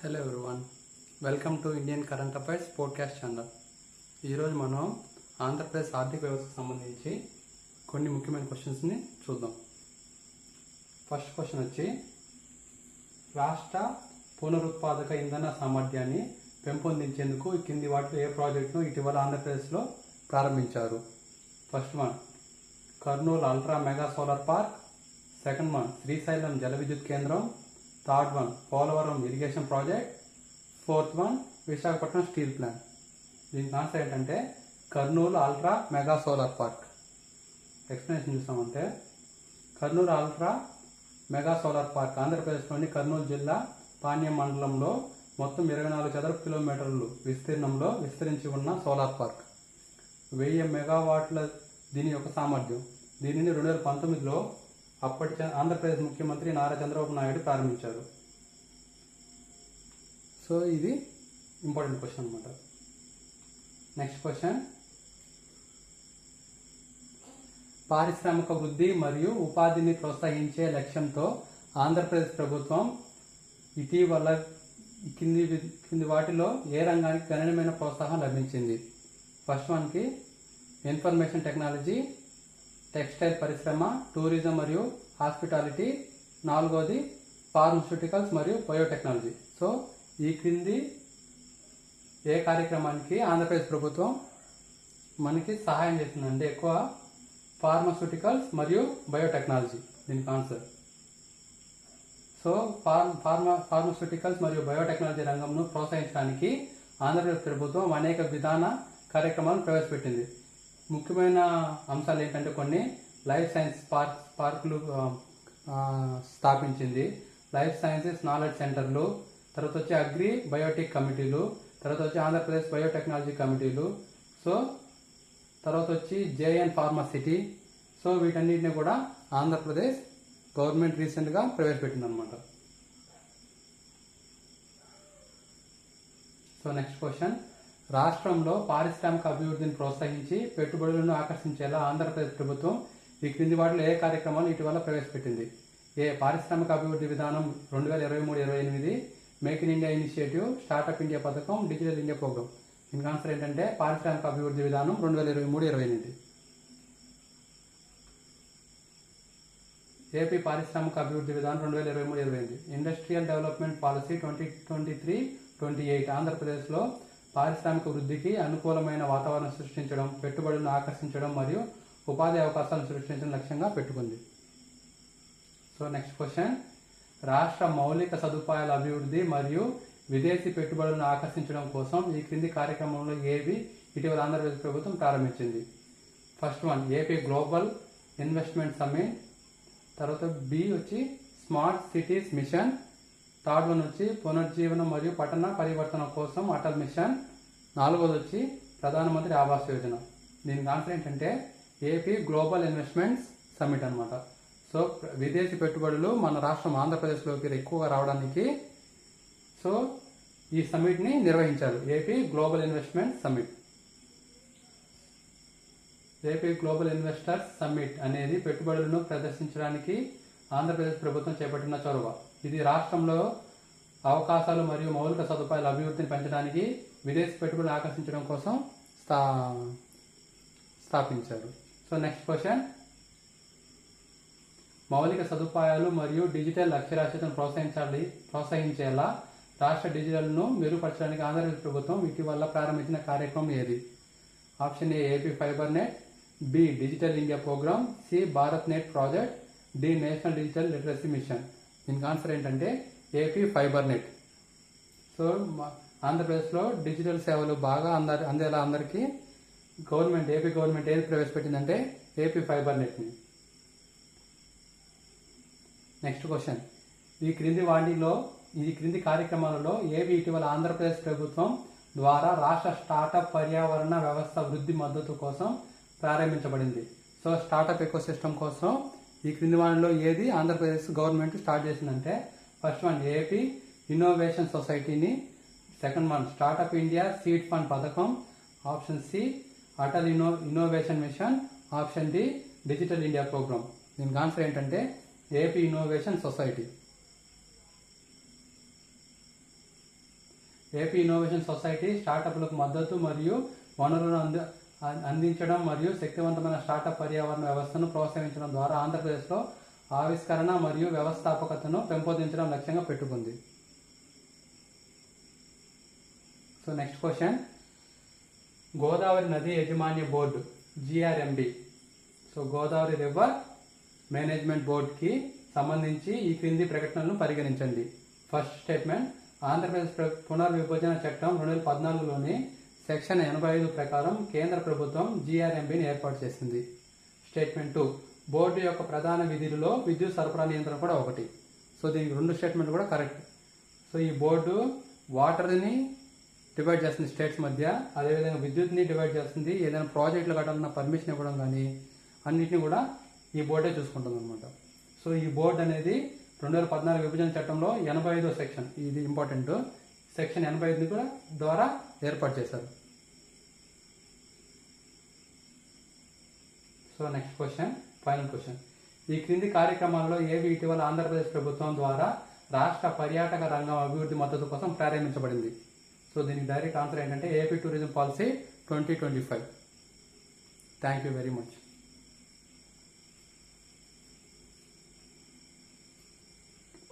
Hello everyone, welcome to Indian current affairs podcast channel. ఈరోజు మనం ఆంధ్రప్రదేశ్ ఆర్థిక వ్యవస్థకు సంబంధించి కొన్ని ముఖ్యమైన క్వశ్చన్స్ని చూద్దాం. ఫస్ట్ క్వశ్చన్ వచ్చి, రాష్ట్ర పునరుత్పాదక ఇంధన సామర్థ్యాన్ని పెంపొందించేందుకు కింది వాటిలో ఏ ప్రాజెక్టును ఇటీవల ఆంధ్రప్రదేశ్లో ప్రారంభించారు? First one Kurnool ultra mega solar park, second one Srisailam జల విద్యుత్ కేంద్రం, third one Polavaram irrigation project, fourth one Visakhapatnam steel plant. దీనికి ఆన్సర్ ఏంటంటే Kurnool ultra mega solar park. Explanation చూసామంటే, Kurnool ultra mega solar park ఆంధ్రప్రదేశ్లోని కర్నూలు జిల్లా పాణ్యం మండలంలో మొత్తం 24 చదరపు కిలోమీటర్లు విస్తీర్ణంలో విస్తరించి ఉన్న సోలార్ పార్క్. 1000 మెగావాట్ల దీని యొక్క సామర్థ్యం. దీనిని 2019లో అప్పటి ఆంధ్రప్రదేశ్ ముఖ్యమంత్రి నారా చంద్రబాబు నాయుడు ప్రారంభించారు. సో ఇది ఇంపార్టెంట్ క్వశ్చన్ అనమాట. నెక్స్ట్ క్వశ్చన్, పారిశ్రామిక వృద్ధి మరియు ఉపాధిని ప్రోత్సహించే లక్ష్యంతో ఆంధ్రప్రదేశ్ ప్రభుత్వం ఇటీవల కింది వాటిలో ఏ రంగానికి గణనీయమైన ప్రోత్సాహం లభించింది? ఫస్ట్ వన్కి ఇన్ఫర్మేషన్ టెక్నాలజీ, టెక్స్టైల్ పరిశ్రమ, టూరిజం మరియు హాస్పిటాలిటీ, నాలుగోది ఫార్మస్యూటికల్స్ మరియు బయోటెక్నాలజీ. సో ఈ క్రింది ఏ కార్యక్రమానికి ఆంధ్రప్రదేశ్ ప్రభుత్వం మనకి సహాయం చేసిందంటే ఎక్కువ ఫార్మస్యూటికల్స్ మరియు బయోటెక్నాలజీ దీనికి ఆన్సర్. సో ఫార్మస్యూటికల్స్ మరియు బయోటెక్నాలజీ రంగంను ప్రోత్సహించడానికి ఆంధ్రప్రదేశ్ ప్రభుత్వం అనేక విధాన కార్యక్రమాలను ప్రవేశపెట్టింది. ముఖ్యమైన అంశాలు ఏంటంటే కొన్ని లైఫ్ సైన్స్ పార్కులు స్థాపించింది, లైఫ్ సైన్సెస్ నాలెడ్జ్ సెంటర్లు, తర్వాత వచ్చి అగ్రి బయోటిక్ కమిటీలు, తర్వాత వచ్చి ఆంధ్రప్రదేశ్ బయోటెక్నాలజీ కమిటీలు, సో తర్వాత వచ్చి జేఎన్ ఫార్మసిటీ. సో వీటన్నిటిని కూడా ఆంధ్రప్రదేశ్ గవర్నమెంట్ రీసెంట్గా ప్రవేశపెట్టింది అనమాట. సో నెక్స్ట్ క్వశ్చన్, రాష్ట్రంలో పారిశ్రామిక అభివృద్ధిని ప్రోత్సహించి పెట్టుబడులను ఆకర్షించేలా ఆంధ్రప్రదేశ్ ప్రభుత్వం ఈ క్రింది వాటిలో ఏ కార్యక్రమాలు ఇటీవల ప్రవేశపెట్టింది? ఏ పారిశ్రామిక అభివృద్ధి విధానం 2023-28, make in India initiative, startup India పథకం, డిజిటల్ ఇండియా ప్రోగ్రామ్. దీనికి ఆన్సర్ ఏంటంటే పారిశ్రామిక అభివృద్ధి విధానం 2023-28. ఏపీ పారిశ్రామిక అభివృద్ధి విధానం 2023-28. ఇండస్ట్రియల్ డెవలప్మెంట్ పాలసీ 2023-28 ఆంధ్రప్రదేశ్లో పారిశ్రామిక వృద్ధికి అనుకూలమైన వాతావరణం సృష్టించడం, పెట్టుబడులను ఆకర్షించడం మరియు ఉపాధి అవకాశాలను సృష్టించడం లక్ష్యంగా పెట్టుకుంది. సో నెక్స్ట్ క్వశ్చన్, రాష్ట్ర మౌలిక సదుపాయాల అభివృద్ధి మరియు విదేశీ పెట్టుబడులను ఆకర్షించడం కోసం ఈ క్రింది కార్యక్రమంలో ఏవి ఇటీవల ఆంధ్రప్రదేశ్ ప్రభుత్వం ప్రారంభించింది? First one AP global investment summit, తర్వాత బి వచ్చి smart cities mission, third one వచ్చి పునర్జీవనం మరియు పట్టణ పరివర్తన కోసం అటల్ మిషన్, నాలుగోది వచ్చి ప్రధానమంత్రి ఆవాస్ యోజన. దీనికి ఆన్సర్ ఏంటంటే ఏపీ గ్లోబల్ ఇన్వెస్ట్మెంట్స్ సమ్మిట్ అనమాట. సో విదేశీ పెట్టుబడులు మన రాష్ట్రం ఆంధ్రప్రదేశ్లోకి ఎక్కువగా రావడానికి సో ఈ సమ్మిట్ని నిర్వహించారు, AP global investment summit. AP global investors summit అనేది పెట్టుబడులను ప్రదర్శించడానికి ఆంధ్రప్రదేశ్ ప్రభుత్వం చేపట్టిన చొరవ. ఇది రాష్ట్రంలో అవకాశాలు మరియు మౌలిక సదుపాయాల అభివృద్ధిని పెంచడానికి, విదేశీ పెట్టుబడులు ఆకర్షించడం కోసం స్థాపించారు. సో నెక్స్ట్ క్వశ్చన్, మౌలిక సదుపాయాలు మరియు డిజిటల్ అక్షరాస్యతను ప్రోత్సహించేలా రాష్ట్ర డిజిటల్ను మెరుగుపరచడానికి ఆంధ్రప్రదేశ్ ప్రభుత్వం ఇటీవల ప్రారంభించిన కార్యక్రమం ఏది? Option A AP fiber net, B digital India program, C Bharat net project, D national digital literacy mission. దీనికి ఆన్సర్ ఏంటంటే ఏపీ ఫైబర్ నెట్. సో ఆంధ్రప్రదేశ్లో డిజిటల్ సేవలు బాగా అందేలా అందరికీ ఏపీ గవర్నమెంట్ ఏది ప్రవేశపెట్టిందంటే ఏపీ ఫైబర్ నెట్ని. నెక్స్ట్ క్వశ్చన్, ఈ క్రింది కార్యక్రమాలలో ఏవి ఇటీవల ఆంధ్రప్రదేశ్ ప్రభుత్వం ద్వారా రాష్ట్ర స్టార్టప్ పర్యావరణ వ్యవస్థ వృద్ధి మద్దతు కోసం ప్రారంభించబడింది? సో స్టార్టప్ ఎకోసిస్టమ్ కోసం ఈ క్రింది వాటిలో ఏది ఆంధ్రప్రదేశ్ గవర్నమెంట్ స్టార్ట్ చేసిందంటే, ఫస్ట్ వన్ ఏపీ ఇన్నోవేషన్ సొసైటీని, second one startup India seed fund పథకం, option C Atal innovation mission, option D digital India programme. దీనికి ఆన్సర్ ఏంటంటే AP innovation society. AP innovation society స్టార్టప్లకు మద్దతు మరియు వనరులను అందించడం మరియు శక్తివంతమైన స్టార్టప్ పర్యావరణ వ్యవస్థను ప్రోత్సహించడం ద్వారా ఆంధ్రప్రదేశ్లో ఆవిష్కరణ మరియు వ్యవస్థాపకతను పెంపొందించడం లక్ష్యంగా పెట్టుకుంది. సో నెక్స్ట్ క్వశ్చన్, గోదావరి నది యాజమాన్య board GRMB, so Godavari river management బోర్డుకి సంబంధించి ఈ క్రింది ప్రకటనలను పరిగణించండి. ఫస్ట్ స్టేట్మెంట్, ఆంధ్రప్రదేశ్ పునర్విభజన చట్టం 2014లోని సెక్షన్ 85 ప్రకారం కేంద్ర ప్రభుత్వం GRMBని ఏర్పాటు చేసింది. స్టేట్మెంట్ 2, బోర్డు యొక్క ప్రధాన విధులలో విద్యుత్ సరఫరా నియంత్రణ కూడా ఒకటి. సో దీనికి 2 స్టేట్మెంట్ కూడా కరెక్ట్. సో ఈ బోర్డు వాటర్ని డివైడ్ చేస్తుంది స్టేట్స్ మధ్య, అదేవిధంగా విద్యుత్ని డివైడ్ చేస్తుంది, ఏదైనా ప్రాజెక్టులు కట్టాలన్న పర్మిషన్ ఇవ్వడం కానీ అన్నింటినీ కూడా ఈ బోర్డే చూసుకుంటుంది అనమాట. సో ఈ బోర్డు అనేది 2014 విభజన చట్టంలో 85వ సెక్షన్, ఇది ఇంపార్టెంట్, సెక్షన్ 85 కూడా ద్వారా ఏర్పాటు చేశారు. So next question, final question, ఈ క్రింది కార్యక్రమాల్లో ఏవి ఇటీవల ఆంధ్రప్రదేశ్ ప్రభుత్వం ద్వారా రాష్ట్ర పర్యాటక రంగం అభివృద్ధి మద్దతు కోసం ప్రారంభించబడింది? సో దీనికి డైరెక్ట్ ఆన్సర్ ఏంటంటే AP tourism policy 2025. Thank you very much.